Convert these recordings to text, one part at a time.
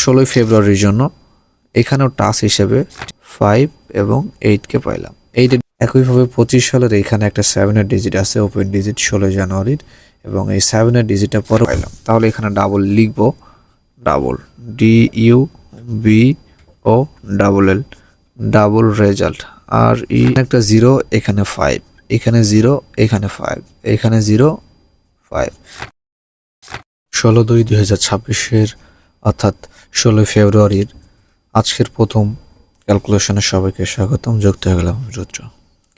16 ফেব্রুয়ারির জন্য এখানেও টাস হিসেবে 5 এবং 8কে পাইলাম। একইভাবে 25 সালের এখানে একটা 7-এর ডিজিট আছে, ওপেন ডিজিট 16 জানুয়ারির, এবং এই 7-এর ডিজিটটা পরে পাইলাম। তাহলে এখানে ডাবল লিখবো, double DUBO double L, double result. আর একটা 0, এখানে 5, এখানে 0, এখানে 5, এখানে 0, 5। 16/2/2026 অর্থাৎ 16 ফেব্রুয়ারির আজকের প্রথম ক্যালকুলেশনে সবাইকে স্বাগতম। যুক্ত হয়ে গেলাম রুদ্র।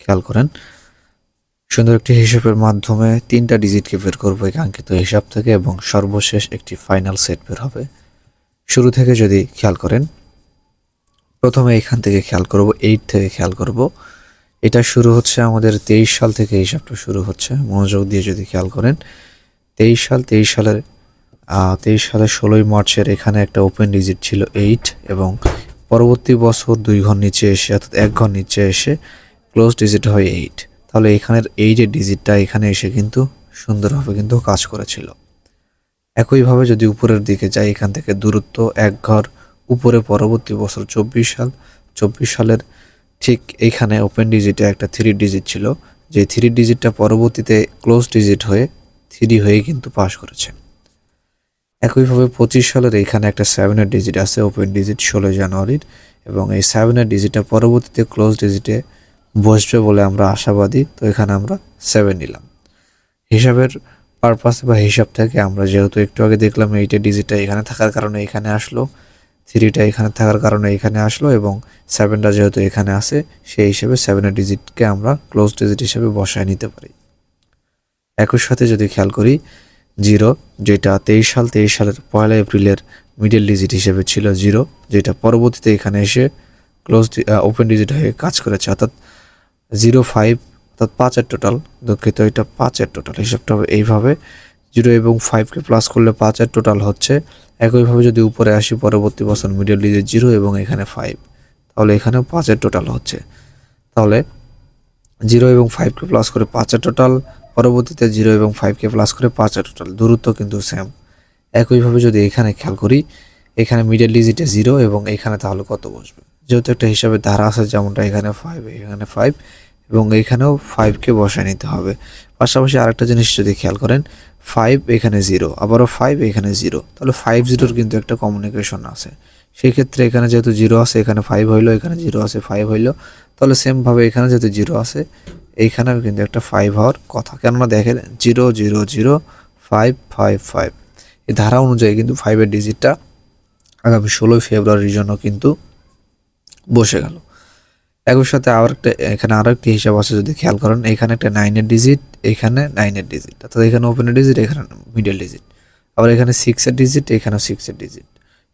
খেয়াল করেন, সুন্দর একটি হিসাবের মাধ্যমে 3টা ডিজিটকে বের করবো একাঙ্কিত হিসাব থেকে, এবং সর্বশেষ একটি ফাইনাল সেট বের হবে। শুরু থেকে যদি খেয়াল করেন, প্রথমে এখান থেকে খেয়াল করব, 8 থেকে খেয়াল করব। এটা শুরু হচ্ছে আমাদের 23 সাল থেকে হিসাবটা শুরু হচ্ছে। মনোযোগ দিয়ে যদি খেয়াল করেন, 23 সালের 16ই মার্চের এখানে একটা ওপেন ডিজিট ছিল 8, এবং পরবর্তী বছর 2 ঘর নিচে এসে, অর্থাৎ 1 ঘর নিচে এসে ক্লোজ ডিজিট হয় 8। তাহলে এখানের 8-এর ডিজিটটা এখানে এসে কিন্তু সুন্দরভাবে কিন্তু কাজ করেছিল। একইভাবে যদি উপরের দিকে যাই, এখান থেকে দূরত্ব 1 ঘর উপরে পরবর্তী বছর 24 সালের ঠিক এইখানে ওপেন ডিজিটে একটা 3 ডিজিট ছিল, যে 3 ডিজিটটা পরবর্তীতে ক্লোজ ডিজিট হয়ে 3 হয়ে কিন্তু পাস করেছে। একইভাবে 25 সালের এখানে একটা 7-এর ডিজিট আছে, ওপেন ডিজিট 16 জানুয়ারির, এবং এই 7-এর ডিজিটটা পরবর্তীতে ক্লোজ ডিজিটে বসবে বলে আমরা আশাবাদী। তো এখানে আমরা 7 নিলাম। হিসাবের পারপাসে বা হিসাব থেকে আমরা যেহেতু একটু আগে দেখলাম 8-এর ডিজিটটা এখানে থাকার কারণে এখানে আসলো, 3টা এখানে থাকার কারণে এখানে আসলো, এবং 7টা যেহেতু এখানে আসে সেই হিসেবে 7-এর ডিজিটকে আমরা ক্লোজ ডিজিট হিসেবে বসায় নিতে পারি। একই সাথে যদি খেয়াল করি, 0, যেটা 23 সালের 1 এপ্রিলের মিডল ডিজিট হিসেবে ছিল 0, যেটা পরবর্তীতে এখানে এসে ক্লোজ ওপেন ডিজিট হয়ে কাজ করেছে, অর্থাৎ 05, অর্থাৎ 5-এর টোটাল। দুঃখিত, এটা 5-এর টোটাল হিসাবটা হবে এইভাবে, 0 এবং 5কে প্লাস করলে 5-এর টোটাল হচ্ছে। একইভাবে যদি উপরে আসি, পরবর্তী বছর মিডল ডিজিট 0 এবং এখানে 5, তাহলে এখানেও 5-এর টোটাল হচ্ছে। তাহলে 0 এবং 5কে প্লাস করে 5-এর টোটাল, পরবর্তীতে 0 এবং 5কে প্লাস করে 5-এর টোটাল। দূরত্ব কিন্তু সেম। একইভাবে যদি এখানে খেয়াল করি, এখানে মিডল ডিজিটে 0 এবং এখানে তাহলে কত বসবে, যেহেতু একটা হিসাবে ধারা আছে, যেমনটা এখানে 5, এখানে 5, এবং এইখানেও 5কে বসায় নিতে হবে। পাশাপাশি আরেকটা জিনিস যদি খেয়াল করেন, 5 এখানে 0, আবারও 5 এখানে 0, তাহলে 5-0 কিন্তু একটা কমিউনিকেশন আছে। সেই ক্ষেত্রে এখানে যেহেতু 0 আছে, এখানে 5 হইলো, এখানে 0 আছে 5 হইলো, তাহলে সেমভাবে এখানে যেহেতু 0 আছে, এইখানেও কিন্তু একটা 5 হওয়ার কথা। কেননা দেখেন 0 0 0 5 5 5, এই ধারা অনুযায়ী কিন্তু 5-এর ডিজিটটা আগামী 16 ফেব্রুয়ারির জন্য কিন্তু বসে গেল। একই সাথে এখানে আরো একটি হিসাব আছে, যদি খেয়াল করেন, এখানে একটা 9-এর ডিজিট, এখানে 9-এর ডিজিট, অর্থাৎ এখানে ওপেনের ডিজিট, এখানে মিডল ডিজিট, আবার এখানে 6-এর ডিজিট, এখানেও 6-এর ডিজিট,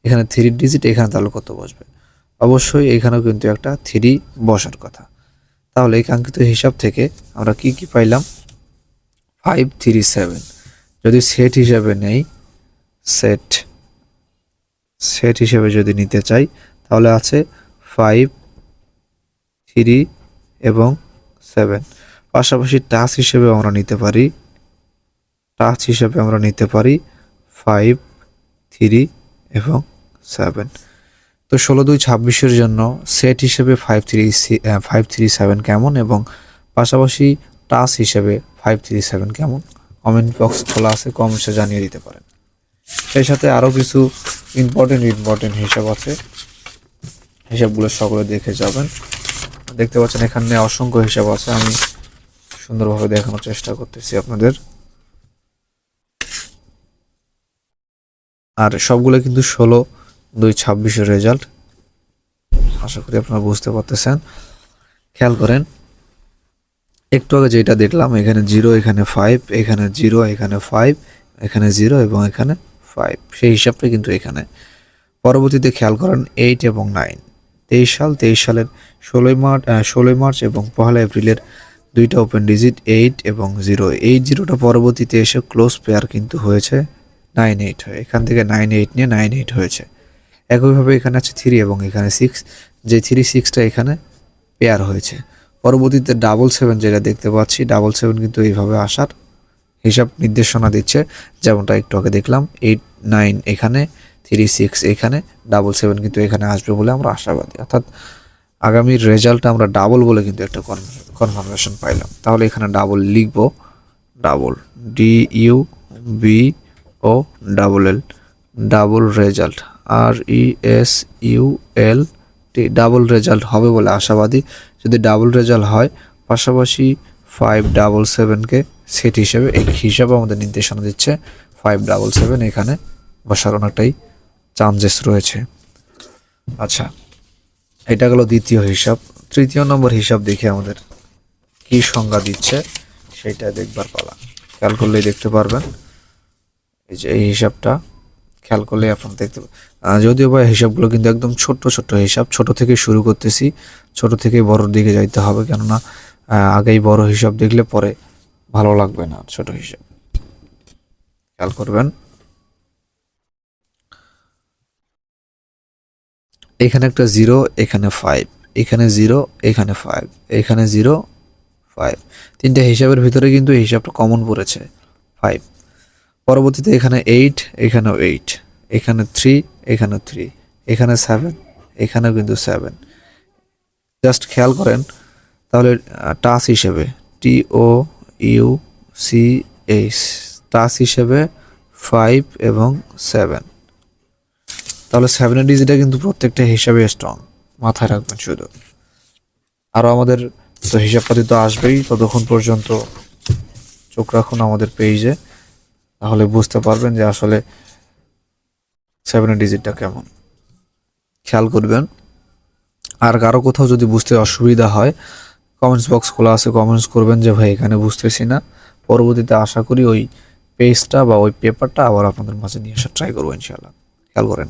এখানে 3-এর ডিজিট, এখানে তাহলে কত বসবে? অবশ্যই এখানেও কিন্তু একটা 3 বসার কথা। তাহলে এই কাঙ্ক্ষিত হিসাব থেকে আমরা কি কি পাইলাম? 5 3 7। যদি সেট হিসাবে নেই, সেট হিসাবে যদি নিতে চাই, তাহলে আছে 5 3 এবং 7। পাশাপাশি টাচ হিসেবে আমরা নিতে পারি, 5 3 এবং 7। তো 16/2/26 জন্য সেট হিসেবে 5 3 7 কেমন, এবং পাশাপাশি টাচ হিসেবে 5 3 7 কেমন? কমেন্ট বক্স খোলা আছে, কমেন্টসে জানিয়ে দিতে পারেন। সেই সাথে আরও কিছু ইম্পর্টেন্ট হিসাব আছে, হিসাবগুলো সকলে দেখে যাবেন। দেখতে পাচ্ছেন এখানে অসংখ্য হিসাব আছে, আমি সুন্দরভাবে দেখানোর চেষ্টা করতেছি আপনাদের। আর সবগুলো কিন্তু 16/2/26 রেজাল্ট। আশা করি আপনারা বুঝতে পারতেছেন। খেয়াল করেন, একটু আগে যেটা দেখলাম, এখানে 0, এখানে 5, এখানে 0, এখানে 5, এখানে 0 এবং এখানে 5, সেই হিসাবটা কিন্তু এখানে। পরবর্তীতে খেয়াল করেন 8 এবং 9, 23 সালের 16 মার্চ এবং 1 এপ্রিলের 2টা ওপেন ডিজিট 8 এবং 0। 8-0টা পরবর্তীতে এসে ক্লোজ পেয়ার কিন্তু হয়েছে 9-8 হয়ে, এখান থেকে 9-8 নিয়ে 9-8 হয়েছে। একইভাবে এখানে আছে 3 এবং এখানে 6, যে 3-6টা এখানে পেয়ার হয়েছে। পরবর্তীতে 7 যেটা দেখতে পাচ্ছি, 7 কিন্তু এইভাবে আসার হিসাব নির্দেশনা দিচ্ছে, যেমনটা একটু আগে দেখলাম। 8 9 এখানে, 36 এখানে, 77 কিন্তু এখানে আসবে বলে আমরা আশাবাদী। অর্থাৎ আগামীর রেজাল্ট আমরা ডাবল বলে কিন্তু একটা কনফার্মেশন পাইলাম। তাহলে এখানে ডাবল লিখব, double DUBO double L, double result RESULT, double result হবে বলে আশাবাদী। যদি ডাবল রেজাল্ট হয়, পাশাপাশি 577কে সেট হিসেবে এই হিসাবে আমাদের নির্দেশনা দিচ্ছে 577 এখানে বসার অনেকটাই চান্সেস রয়েছে। আচ্ছা, এটা গেল দ্বিতীয় হিসাব। তৃতীয় নম্বর হিসাব দেখে আমাদের কি সংজ্ঞা দিচ্ছে সেটা দেখবার পালা। খেয়াল করলেই দেখতে পারবেন, এই যে এই হিসাবটা খেয়াল করলে আপনারা দেখতে যদিও বা হিসাবগুলো কিন্তু একদম ছোট্ট ছোট্ট হিসাব, ছোট থেকে শুরু করতেছি, ছোট থেকে বড়র দিকে যাইতে হবে, কেননা আগেই বড় হিসাব দেখলে পরে ভালো লাগবে না। ছোট হিসাব খেয়াল করবেন, এখানে একটা 0, এখানে 5, এখানে 0, এখানে 5, এখানে 0, 5, তিনটা হিসাবের ভিতরে কিন্তু এই হিসাবটা কমন পড়েছে 5। পরবর্তীতে এখানে 8, এখানেও 8, এখানে 3, এখানেও 3, এখানে 7, এখানেও কিন্তু 7। জাস্ট খেয়াল করেন তাহলে টাস হিসেবে TOUCH টাস হিসেবে 5 এবং 7, তাহলে 7এর ডিজিটটা কিন্তু প্রত্যেকটা হিসাবে স্ট্রং, মাথায় রাখবেন শুধু। আরও আমাদের তো হিসাবপাতি তো আসবেই, ততক্ষণ পর্যন্ত চোখ রাখুন আমাদের পেজে, তাহলে বুঝতে পারবেন যে আসলে 7এর ডিজিটটা কেমন। খেয়াল করবেন, আর কারো কোথাও যদি বুঝতে অসুবিধা হয় কমেন্টস বক্স খোলা আছে, কমেন্টস করবেন যে ভাই এখানে বুঝতেছি না। পরবর্তীতে আশা করি ওই পেজটা বা ওই পেপারটা আবার আপনাদের মাঝে নিয়ে আসার ট্রাই করবো ইনশাআল্লাহ। খেয়াল করেন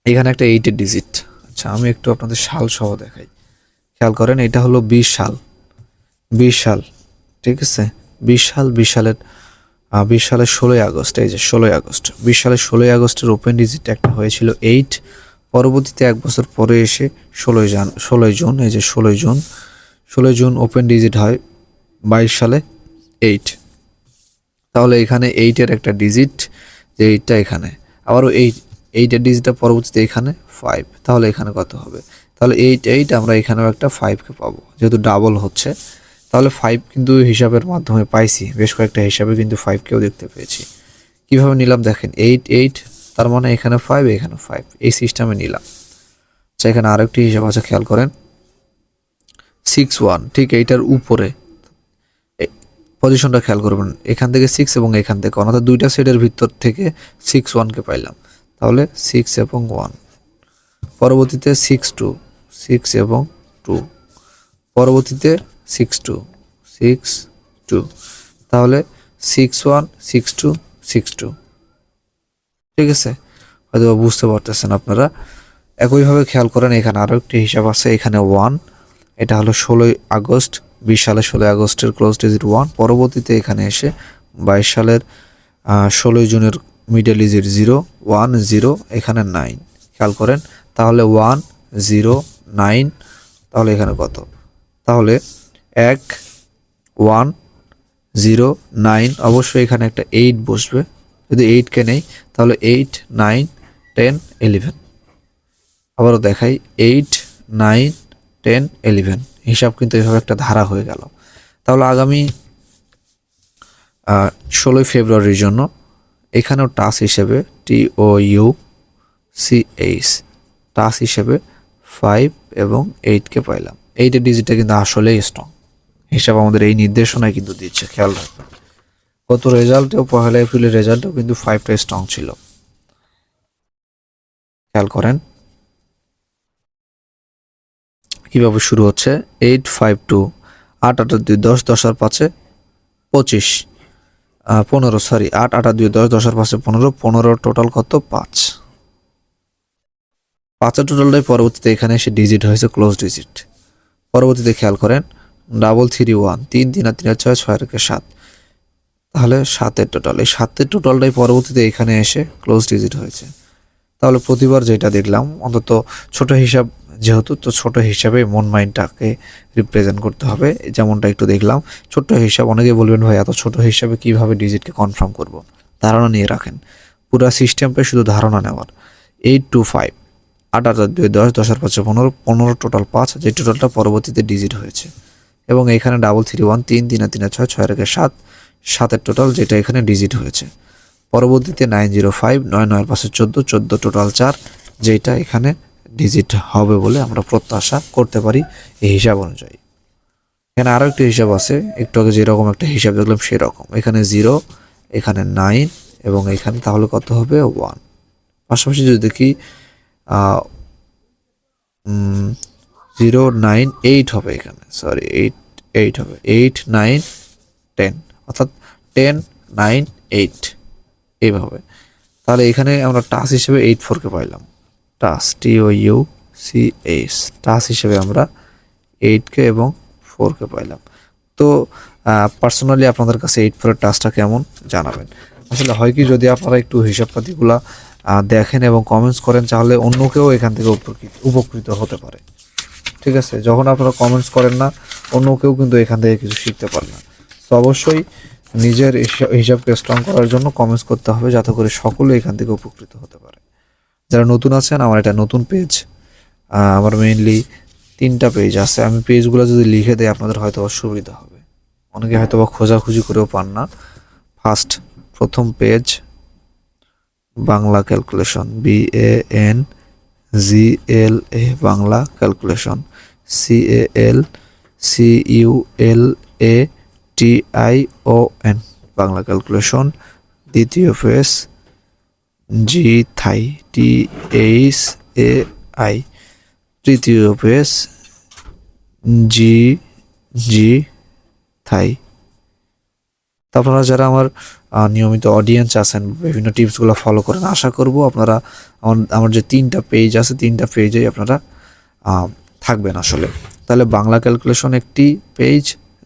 এখানে একটা 8এর ডিজিট। আচ্ছা, আমি একটু আপনাদের সাল সহ দেখাই। খেয়াল করেন এটা হলো 20 সাল, 20 সাল, ঠিক আছে, 20 সাল, 20 সালের 20 সালের 16ই আগস্ট, এই যে 16ই আগস্ট, 20 সালের 16ই আগস্টের ওপেন ডিজিট একটা হয়েছিল 8। পরবর্তীতে এক বছর পরে এসে 16ই জুন, এই যে 16ই জুন ওপেন ডিজিট হয় 22 সালে 8। তাহলে এখানে 8-এর একটা ডিজিট, যে 8টা এখানে, আবারও 8-এর ডিজিটটা পরবর্তীতে এখানে 5, তাহলে এখানে কত হবে? তাহলে 8 আমরা এখানেও একটা 5কে পাবো, যেহেতু ডাবল হচ্ছে। তাহলে 5 কিন্তু হিসাবের মাধ্যমে পাইছি, বেশ কয়েকটা হিসাবে কিন্তু 5কেও দেখতে পেয়েছি। কিভাবে নিলাম দেখেন, 8, তার মানে এখানে 5, এখানে 5, এই সিস্টেমে নিলাম। আচ্ছা, এখানে আরেকটি হিসাব আছে, খেয়াল করেন 6-1, ঠিক এইটার উপরে পজিশনটা খেয়াল করবেন, এখান থেকে 6 এবং এখান থেকে 1, অর্থাৎ দুইটা সেটের ভিতর থেকে 6-1কে পাইলাম, তাহলে 6 এবং 1। পরবর্তীতে 6-2, 6 এবং 2, পরবর্তীতে 6-2, 6-2, তাহলে 6-1, 6-2, 6-2, ঠিক আছে, হয়তো বুঝতে পারতেছেন আপনারা। একইভাবে খেয়াল করেন এখানে আরও একটি হিসাব আছে, এখানে 1, এটা হলো 16ই আগস্ট, 20 সালের 16ই আগস্টের ক্লোজ ডিজিট 1। পরবর্তীতে এখানে এসে 22 সালের 16ই জুনের মিডল ডিজিট 0, 1, 0, এখানে 9। খেয়াল করেন তাহলে 1, 0, 9, তাহলে এখানে কত? তাহলে 1, 1, 0, 9, অবশ্যই এখানে একটা 8 বসবে। যদি 8কে নেই তাহলে 8, 9, 10, 11। আবারও দেখাই 8, 9, 10, 11, হিসাব কিন্তু এভাবে একটা ধারা হয়ে গেল। তাহলে আগামী 16ই ফেব্রুয়ারির জন্য এখানেও টাস হিসেবে TOUCH টাস হিসেবে 5 এবং 8কে পাইলাম। 8-এর ডিজিটটা কিন্তু আসলেই স্ট্রং, হিসাব আমাদের এই নির্দেশনায় কিন্তু দিচ্ছে, খেয়াল রাখবেন। গত রেজাল্টেও 1 এপ্রিলের রেজাল্টেও কিন্তু 5টা স্ট্রং ছিল, খেয়াল করেন কিভাবে শুরু হচ্ছে। 8, 5, 2, 8, 8, 2, 10, 10 আর 5, 25, 15, সরি 8, 8, 2, 10, 10 আর 5, 15, 15 টোটাল কত? 5। 5-এর টোটালটাই পরবর্তীতে এখানে এসে ডিজিট হয়েছে ক্লোজ ডিজিট। পরবর্তীতে খেয়াল করেন 3-3-1, 3, 3 আর 3 আর 6, 6 আর 7, তাহলে 7-এর টোটাল, এই 7-এর টোটালটাই পরবর্তীতে এখানে এসে ক্লোজ ডিজিট হয়েছে। তাহলে প্রতিবার যেটা দেখলাম, অন্তত ছোট হিসাব যেহেতু, তো ছোট হিসাবে মন মাইন্ডটাকে রিপ্রেজেন্ট করতে হবে, যেমনটা একটু দেখলাম ছোট্ট হিসাব। অনেকে বলবেন ভাই এত ছোট হিসাবে কিভাবে ডিজিটকে কনফার্ম করব, ধারণা নিয়ে রাখেন। পুরা সিস্টেমটা শুধু ধারণা নেওয়ার। 825 8 8 2 10 10 আর 5 15 15 টোটাল 5, যে টোটালটা পরবর্তীতে ডিজিট হয়েছে। এবং এখানে 331 3 3 3 6 6 রেখে 7 7-এর টোটাল যেটা এখানে ডিজিট হয়েছে। পরবর্তীতে 905 9 9 পাশে 14 14 টোটাল 4, যেটা এখানে ডিজিট হবে বলে আমরা প্রত্যাশা করতে পারি এই হিসাব অনুযায়ী। এখানে আরও একটি হিসাব আছে, একটু আগে যেরকম একটা হিসাব দেখলাম সেরকম। এখানে 0, এখানে 9 এবং এখানে তাহলে কত হবে 1। পাশাপাশি যদি দেখি 098 হবে এখানে, সরি 8 হবে, 8 9 10, অর্থাৎ 10 9 8 এইভাবে। তাহলে এখানে আমরা টাস হিসেবে 84কে পাইলাম, টাস TOUCH, টাস হিসেবে আমরা 8কে এবং 4কে পাইলাম। তো পার্সোনালি আপনাদের কাছে 84-এর টাসটা কেমন জানাবেন। আসলে হয় কি, যদি আপনারা একটু হিসাবপাতিগুলা দেখেন এবং কমেন্টস করেন, তাহলে অন্য কেউ এখান থেকে উপকৃত হতে পারে। ঠিক আছে, যখন আপনারা কমেন্টস করেন না, অন্য কেউ কিন্তু এখান থেকে কিছু শিখতে পারে না। তো অবশ্যই নিজের হিসাবকে স্ট্রং করার জন্য কমেন্টস করতে হবে, যাতে করে সকলে এখান থেকে উপকৃত হতে পারে। যারা নতুন আছেন, আমার এটা নতুন পেজ, আমার মেইনলি 3টা পেজ আছে। আমি পেজগুলো যদি লিখে দেয় আপনাদের হয়তো অসুবিধা হবে, অনেকে হয়তো বা খোঁজাখুঁজি করেও পান না। প্রথম page Bangla calculation, BANGLA Bangla calculation, CALCULATION Bangla calculation. দ্বিতীয় পেজ GTHAI, THAI। তৃতীয় পেজ GTHAI। আপনারা যারা আমার নিয়মিত অডিয়েন্স আছেন, বিভিন্ন টিপসগুলো ফলো করেন, আশা করব আপনারা আমার যে 3টা পেজ আছে, 3টা পেজেই আপনারা থাকবেন আসলে। তাহলে বাংলা ক্যালকুলেশন একটি পেজ,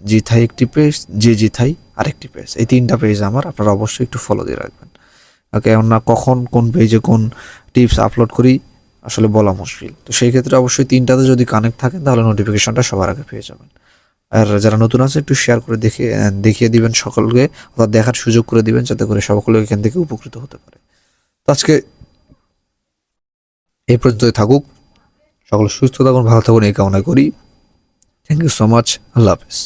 জিথাই একটি পেজ, জিথাই আরেকটি পেজ, এই 3টা পেজ আমার, আপনারা অবশ্যই একটু ফলো দিয়ে রাখবেন। কেননা কখন কোন পেজে কোন টিপস আপলোড করি আসলে বলা মুশকিল। তো সেই ক্ষেত্রে অবশ্যই 3টাতে যদি কানেক্ট থাকেন, তাহলে নোটিফিকেশনটা সবার আগে পেয়ে যাবেন। আর যারা নতুন আছে একটু শেয়ার করে দেখিয়ে দিবেন সকলকে, অর্থাৎ দেখার সুযোগ করে দিবেন, যাতে করে সকলে এখান থেকে উপকৃত হতে পারে। তো আজকে এই পর্যন্তই থাকুক। সকলে সুস্থ থাকুন, ভালো থাকুন, এই কামনা করি। Thank you so much. আল্লাহ হাফেজ।